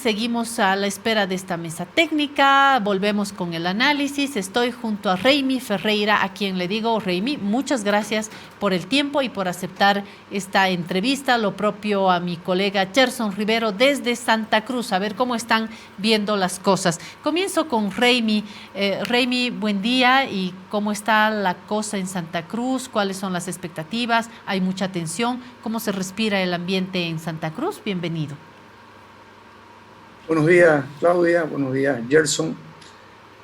seguimos a la espera de esta mesa técnica, volvemos con el análisis. Estoy junto a Raimi Ferreira, a quien le digo, Raimi, muchas gracias por el tiempo y por aceptar esta entrevista. Lo propio a mi colega Gerson Rivero desde Santa Cruz, a ver cómo están viendo las cosas. Comienzo con Raimi. Raimi, buen día, y cómo está la cosa en Santa Cruz, cuáles son las expectativas, hay mucha tensión, cómo se respira el ambiente en Santa Cruz. Bienvenido. Buenos días, Claudia. Buenos días, Gerson.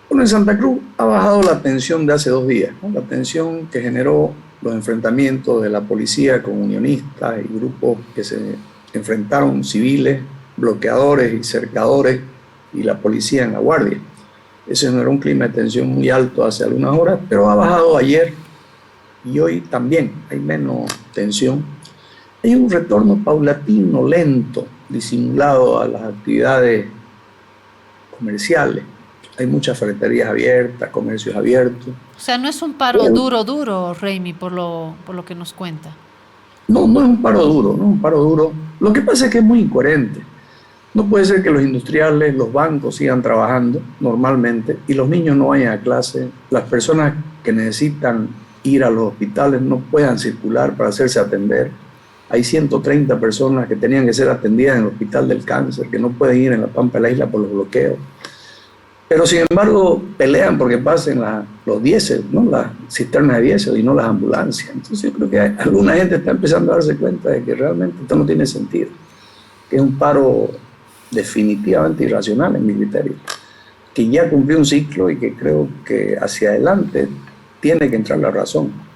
Bueno, en Santa Cruz ha bajado la tensión de hace 2 días, ¿no? La tensión que generó los enfrentamientos de la policía con unionistas y grupos que se enfrentaron, civiles, bloqueadores y cercadores, y la policía en la guardia. Eso generó un clima de tensión muy alto hace algunas horas, pero ha bajado ayer y hoy también hay menos tensión. Hay un retorno paulatino, lento, disimulado a las actividades comerciales. Hay muchas ferreterías abiertas, comercios abiertos. O sea, no es un paro duro, Raimi, por lo que nos cuenta. No, no es un paro duro, no es un paro duro. Lo que pasa es que es muy incoherente. No puede ser que los industriales, los bancos sigan trabajando normalmente y los niños no vayan a clase, las personas que necesitan ir a los hospitales no puedan circular para hacerse atender. Hay 130 personas que tenían que ser atendidas en el Hospital del Cáncer, que no pueden ir en la Pampa de la Isla por los bloqueos. Pero sin embargo pelean porque pasen los diésel, ¿no? Las cisternas de diésel y no las ambulancias. Entonces yo creo que alguna gente está empezando a darse cuenta de que realmente esto no tiene sentido, que es un paro definitivamente irracional en mi criterio, que ya cumplió un ciclo y que creo que hacia adelante tiene que entrar la razón.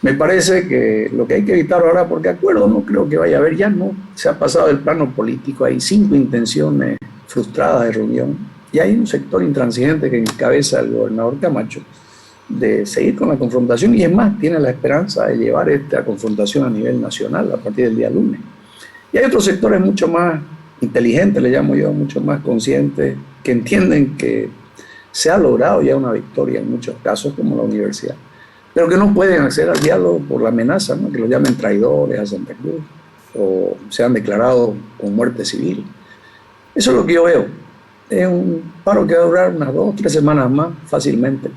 Me parece que lo que hay que evitar ahora, porque acuerdo no creo que vaya a haber, ya no, se ha pasado del plano político, hay 5 intenciones frustradas de reunión y hay un sector intransigente que encabeza el gobernador Camacho de seguir con la confrontación y es más, tiene la esperanza de llevar esta confrontación a nivel nacional a partir del día lunes. Y hay otros sectores mucho más inteligentes, le llamo yo, mucho más conscientes, que entienden que se ha logrado ya una victoria en muchos casos, como la universidad, pero que no pueden acceder al diálogo por la amenaza, ¿no? Que los llamen traidores a Santa Cruz o se han declarado con muerte civil. Eso es lo que yo veo. Es un paro que va a durar unas 2 o 3 semanas más fácilmente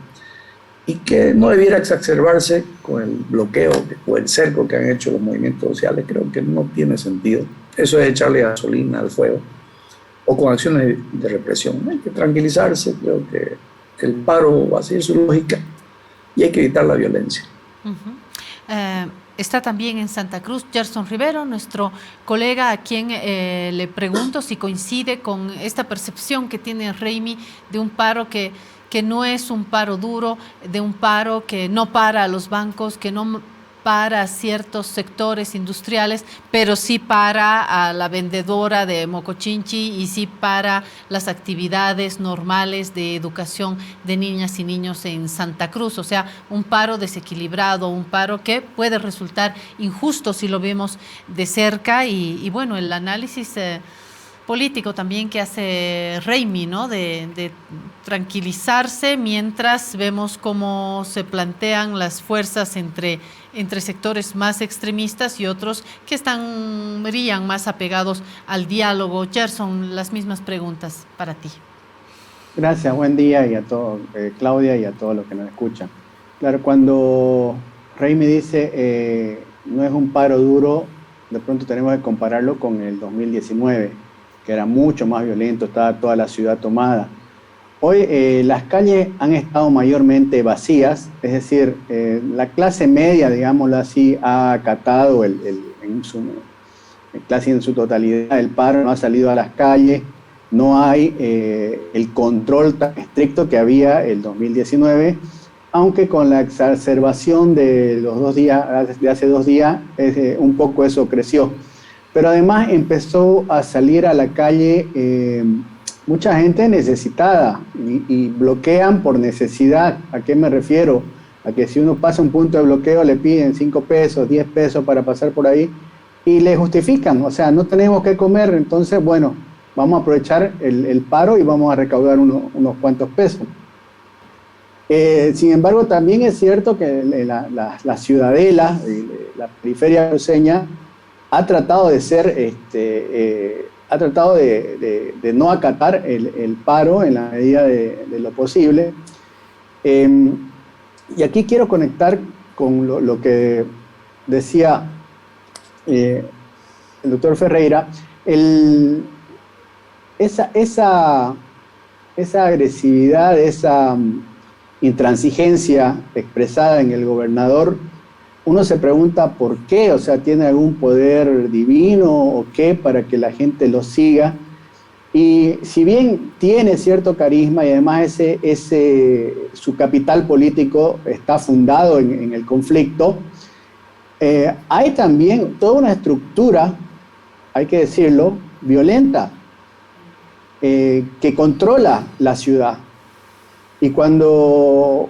y que no debiera exacerbarse con el bloqueo o el cerco que han hecho los movimientos sociales. Creo que no tiene sentido. Eso es echarle gasolina al fuego o con acciones de represión. Hay que tranquilizarse, creo que el paro va a seguir su lógica y hay que evitar la violencia. Está también en Santa Cruz Gerson Rivero, nuestro colega, a quien le pregunto si coincide con esta percepción que tiene Raimi de un paro que no es un paro duro, de un paro que no para a los bancos, que no para ciertos sectores industriales, pero sí para a la vendedora de mocochinchi y sí para las actividades normales de educación de niñas y niños en Santa Cruz. O sea, un paro desequilibrado, un paro que puede resultar injusto si lo vemos de cerca y bueno, el análisis político también que hace Raimi, ¿no? De tranquilizarse mientras vemos cómo se plantean las fuerzas entre sectores más extremistas y otros que estarían más apegados al diálogo. Gerson, las mismas preguntas para ti. Gracias, buen día y a todos, Claudia, y a todos los que nos escuchan. Claro, cuando Raimi dice no es un paro duro, de pronto tenemos que compararlo con el 2019, que era mucho más violento, estaba toda la ciudad tomada. Hoy las calles han estado mayormente vacías, es decir, la clase media, digámoslo así, ha acatado casi en su totalidad el paro, no ha salido a las calles, no hay el control tan estricto que había el 2019, aunque con la exacerbación de los 2 días, de hace 2 días, un poco eso creció. Pero además empezó a salir a la calle mucha gente necesitada y bloquean por necesidad. ¿A qué me refiero? A que si uno pasa un punto de bloqueo le piden 5 pesos, 10 pesos para pasar por ahí y le justifican, o sea, no tenemos que comer, entonces bueno, vamos a aprovechar el paro y vamos a recaudar unos cuantos pesos. Sin embargo, también es cierto que la ciudadela, la periferia cruceña, ha tratado de ser ha tratado de no acatar el paro en la medida de lo posible. Y aquí quiero conectar con lo que decía el doctor Ferreira. Esa agresividad, esa intransigencia expresada en el gobernador, uno se pregunta por qué, o sea, ¿tiene algún poder divino o qué para que la gente lo siga? Y si bien tiene cierto carisma y además su capital político está fundado en el conflicto, hay también toda una estructura, hay que decirlo, violenta, que controla la ciudad. Y cuando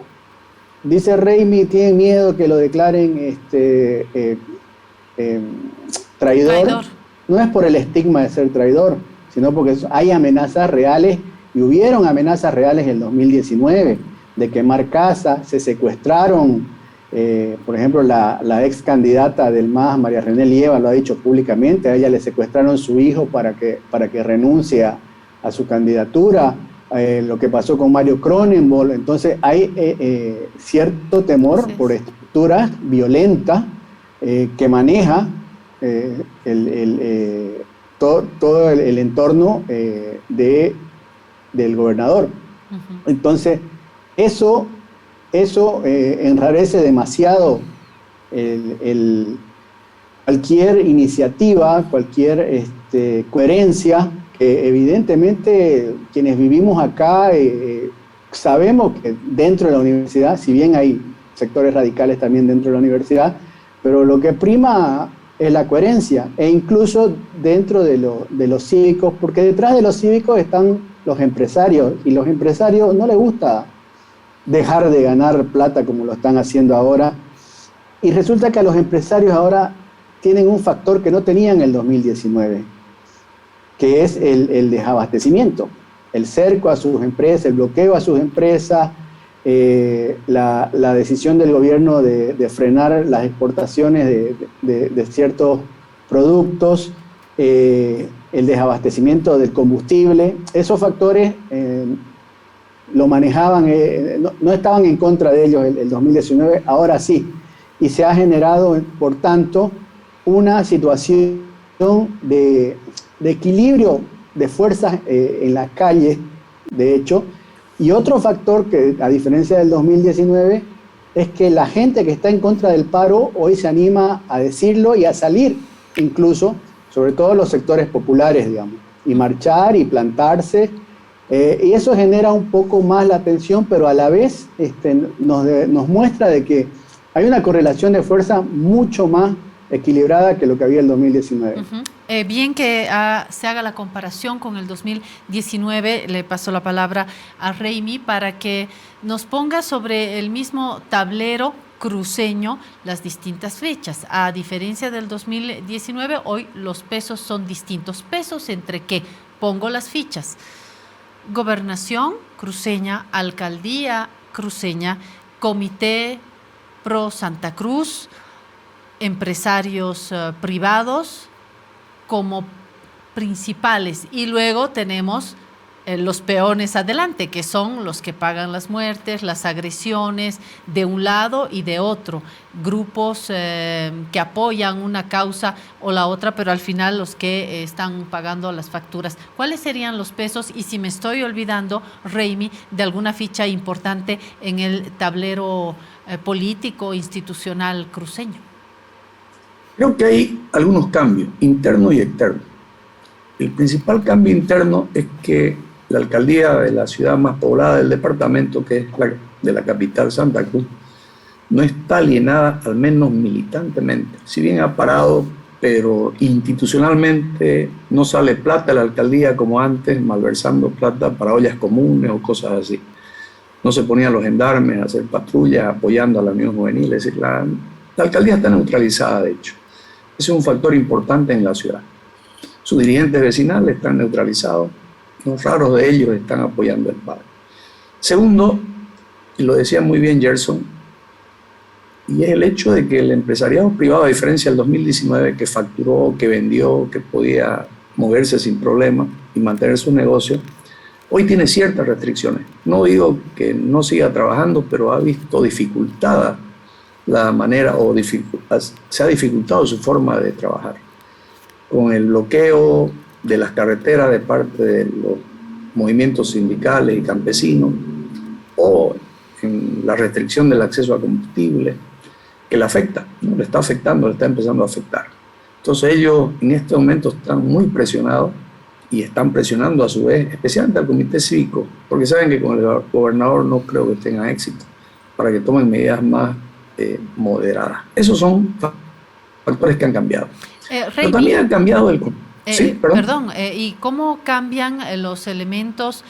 dice Raimi, tiene miedo que lo declaren traidor, no es por el estigma de ser traidor, sino porque hay amenazas reales, y hubieron amenazas reales en el 2019, de quemar casas, se secuestraron, por ejemplo, la ex candidata del MAS, María René Lieva, lo ha dicho públicamente, a ella le secuestraron su hijo para que renuncie a su candidatura. Lo que pasó con Mario Cronenbol. Entonces hay cierto temor por estructuras violentas que maneja todo el entorno del gobernador. Uh-huh. Entonces eso enrarece demasiado cualquier iniciativa, cualquier coherencia, que evidentemente quienes vivimos acá sabemos que dentro de la universidad, si bien hay sectores radicales también dentro de la universidad, pero lo que prima es la coherencia, e incluso dentro de los cívicos, porque detrás de los cívicos están los empresarios, y los empresarios no les gusta dejar de ganar plata como lo están haciendo ahora, y resulta que a los empresarios ahora tienen un factor que no tenían en el 2019, que es el desabastecimiento, el cerco a sus empresas, el bloqueo a sus empresas, la decisión del gobierno de frenar las exportaciones de ciertos productos, el desabastecimiento del combustible. Esos factores lo manejaban, no estaban en contra de ellos el 2019, ahora sí, y se ha generado, por tanto, una situación de equilibrio de fuerzas en las calles, de hecho. Y otro factor que, a diferencia del 2019, es que la gente que está en contra del paro hoy se anima a decirlo y a salir, incluso, sobre todo los sectores populares, digamos, y marchar y plantarse, y eso genera un poco más la tensión, pero a la vez nos muestra de que hay una correlación de fuerza mucho más equilibrada que lo que había en el 2019. Uh-huh. Bien que se haga la comparación con el 2019, le paso la palabra a Raimi para que nos ponga sobre el mismo tablero cruceño las distintas fechas. A diferencia del 2019, hoy los pesos son distintos. ¿Pesos entre qué? Pongo las fichas. Gobernación cruceña, alcaldía cruceña, comité pro Santa Cruz, empresarios privados como principales, y luego tenemos los peones adelante, que son los que pagan las muertes, las agresiones de un lado y de otro, grupos que apoyan una causa o la otra, pero al final los que están pagando las facturas. ¿Cuáles serían los pesos? Y si me estoy olvidando, Raimi, de alguna ficha importante en el tablero político institucional cruceño. Creo que hay algunos cambios, internos y externos. El principal cambio interno es que la alcaldía de la ciudad más poblada del departamento, que es la de la capital Santa Cruz, no está alienada, al menos militantemente. Si bien ha parado, pero institucionalmente no sale plata de la alcaldía como antes, malversando plata para ollas comunes o cosas así. No se ponían los gendarmes a hacer patrullas apoyando a la Unión Juvenil. Es decir, la alcaldía está neutralizada, de hecho. Ese es un factor importante en la ciudad. Sus dirigentes vecinales están neutralizados, los raros de ellos están apoyando el paro. Segundo, y lo decía muy bien Gerson, y es el hecho de que el empresariado privado, a diferencia del 2019, que facturó, que vendió, que podía moverse sin problema y mantener sus negocios, hoy tiene ciertas restricciones. No digo que no siga trabajando, pero ha visto dificultada la manera se ha dificultado su forma de trabajar. Con el bloqueo de las carreteras de parte de los movimientos sindicales y campesinos, o en la restricción del acceso a combustible, que le afecta, ¿no? Le está afectando, le está empezando a afectar. Entonces ellos en este momento están muy presionados y están presionando a su vez, especialmente al comité cívico, porque saben que con el gobernador no creo que tengan éxito, para que tomen medidas más moderadas. Esos son factores que han cambiado. Pero también han cambiado el... Sí, perdón, ¿y cómo cambian los elementos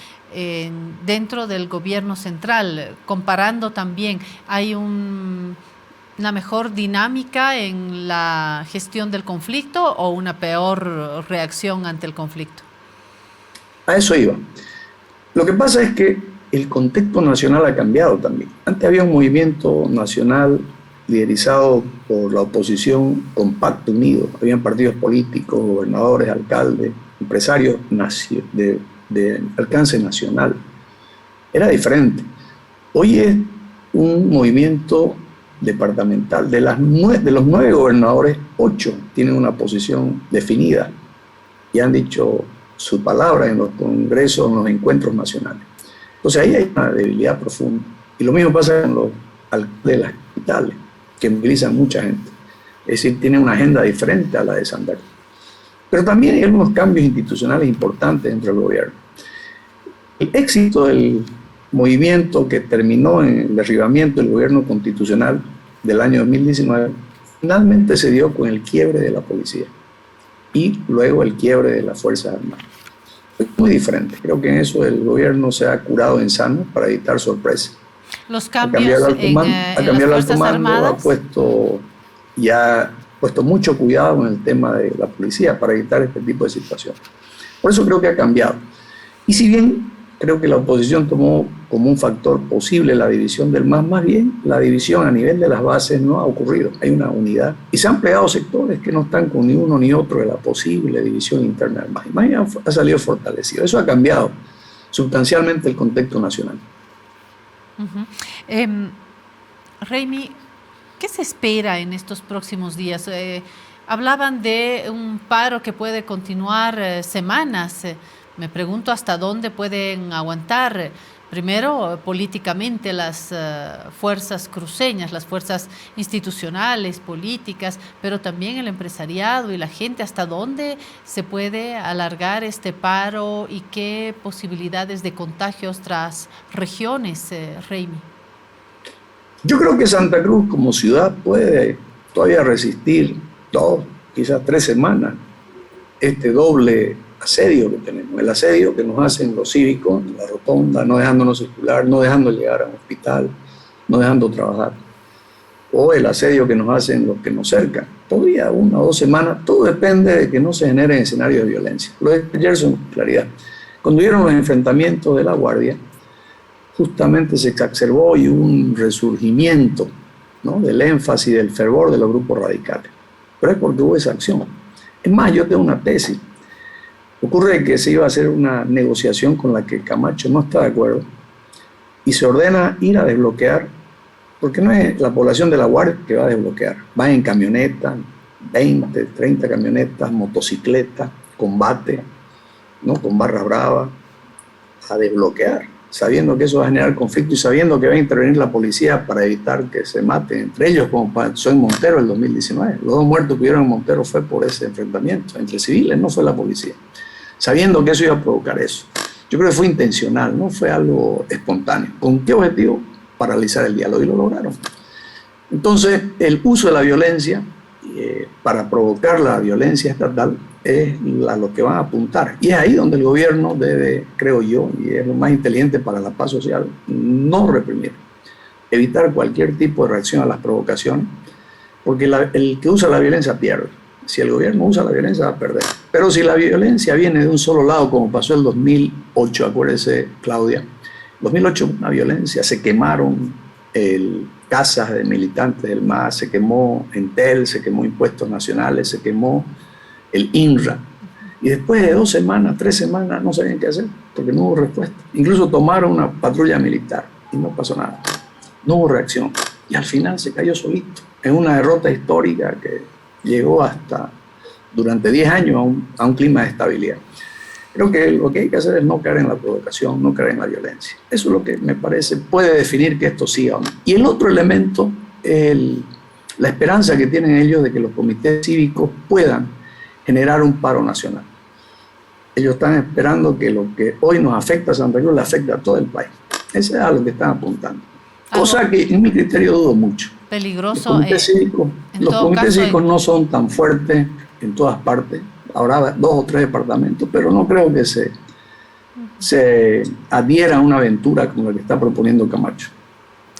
dentro del gobierno central? Comparando también, ¿hay una mejor dinámica en la gestión del conflicto o una peor reacción ante el conflicto? A eso iba. Lo que pasa es que el contexto nacional ha cambiado también. Antes había un movimiento nacional liderizado por la oposición compacto, unido. Habían partidos políticos, gobernadores, alcaldes, empresarios de alcance nacional. Era diferente. Hoy es un movimiento departamental. De los 9 gobernadores, 8 tienen una posición definida y han dicho su palabra en los congresos, en los encuentros nacionales. Entonces ahí hay una debilidad profunda. Y lo mismo pasa con los alcaldes de las capitales, que movilizan mucha gente. Es decir, tienen una agenda diferente a la de Santa Cruz. Pero también hay algunos cambios institucionales importantes dentro del gobierno. El éxito del movimiento que terminó en el derribamiento del gobierno constitucional del año 2019 finalmente se dio con el quiebre de la policía y luego el quiebre de las Fuerzas Armadas. Es muy diferente. Creo que en eso el gobierno se ha curado en sano para evitar sorpresas. Los cambios en las Fuerzas Armadas ha puesto mucho cuidado en el tema de la policía para evitar este tipo de situaciones. Por eso creo que ha cambiado. Y si bien creo que la oposición tomó como un factor posible la división del MAS, más bien la división a nivel de las bases no ha ocurrido. Hay una unidad y se han plegado sectores que no están con ni uno ni otro de la posible división interna del MAS. El MAS ha salido fortalecido. Eso ha cambiado sustancialmente el contexto nacional. Raimi, ¿qué se espera en estos próximos días? Hablaban de un paro que puede continuar semanas. Me pregunto hasta dónde pueden aguantar, primero políticamente las fuerzas cruceñas, las fuerzas institucionales, políticas, pero también el empresariado y la gente, hasta dónde se puede alargar este paro y qué posibilidades de contagios tras regiones, Raimi. Yo creo que Santa Cruz como ciudad puede todavía resistir 2, quizás 3 semanas este doble asedio que tenemos, el asedio que nos hacen los cívicos en la rotonda, no dejándonos circular, no dejando llegar a un hospital, no dejando trabajar, o el asedio que nos hacen los que nos cercan. Todavía 1 o 2 semanas, todo depende de que no se generen escenarios de violencia. Lo de Gerson, claridad. Cuando hubieron los enfrentamientos de la Guardia, justamente se exacerbó y hubo un resurgimiento, ¿no?, del énfasis, del fervor de los grupos radicales. Pero es porque hubo esa acción. Es más, yo tengo una tesis. Ocurre que se iba a hacer una negociación con la que Camacho no está de acuerdo y se ordena ir a desbloquear, porque no es la población de la Guardia que va a desbloquear. Van en camionetas, 20, 30 camionetas, motocicletas, combate, ¿no?, con barras bravas, a desbloquear, sabiendo que eso va a generar conflicto y sabiendo que va a intervenir la policía para evitar que se maten entre ellos, como pasó en Montero el 2019. Los 2 muertos que hubieron en Montero fue por ese enfrentamiento entre civiles, no fue la policía. Sabiendo que eso iba a provocar eso. Yo creo que fue intencional, no fue algo espontáneo. ¿Con qué objetivo? Paralizar el diálogo, y lo lograron. Entonces, el uso de la violencia para provocar la violencia estatal es a lo que van a apuntar. Y es ahí donde el gobierno debe, creo yo, y es lo más inteligente para la paz social, no reprimir, evitar cualquier tipo de reacción a las provocaciones, porque el que usa la violencia pierde. Si el gobierno usa la violencia va a perder. Pero si la violencia viene de un solo lado, como pasó el 2008, acuérdese, Claudia, 2008 una violencia, se quemaron casas de militantes del MAS, se quemó Entel, se quemó Impuestos Nacionales, se quemó el INRA. y después de 2 semanas, 3 semanas, no sabían qué hacer, porque no hubo respuesta. Incluso tomaron una patrulla militar y no pasó nada. No hubo reacción. Y al final se cayó solito. Es una derrota histórica que llegó hasta, durante 10 años, a un clima de estabilidad. Creo que lo que hay que hacer es no caer en la provocación, no caer en la violencia. Eso es lo que me parece puede definir que esto siga o no. Y el otro elemento es la esperanza que tienen ellos de que los comités cívicos puedan generar un paro nacional. Ellos están esperando que lo que hoy nos afecta a Santa Cruz le afecte a todo el país. Ese es a lo que están apuntando. Cosa que en mi criterio dudo mucho. Peligroso. Los comités cívicos no son tan fuertes en todas partes. Habrá 2 o 3 departamentos, pero no creo que se adhiera a una aventura como la que está proponiendo Camacho.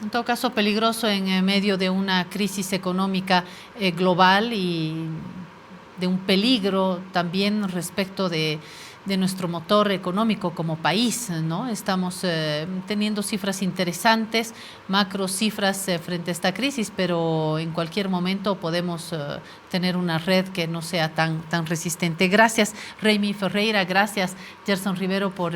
En todo caso, peligroso en medio de una crisis económica global y de un peligro también respecto de nuestro motor económico como país, ¿no? Estamos teniendo cifras interesantes, macro cifras frente a esta crisis, pero en cualquier momento podemos tener una red que no sea tan resistente. Gracias, Raimi Ferreira, gracias, Gerson Rivero, por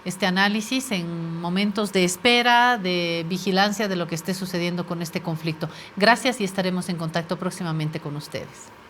este análisis en momentos de espera, de vigilancia de lo que esté sucediendo con este conflicto. Gracias y estaremos en contacto próximamente con ustedes.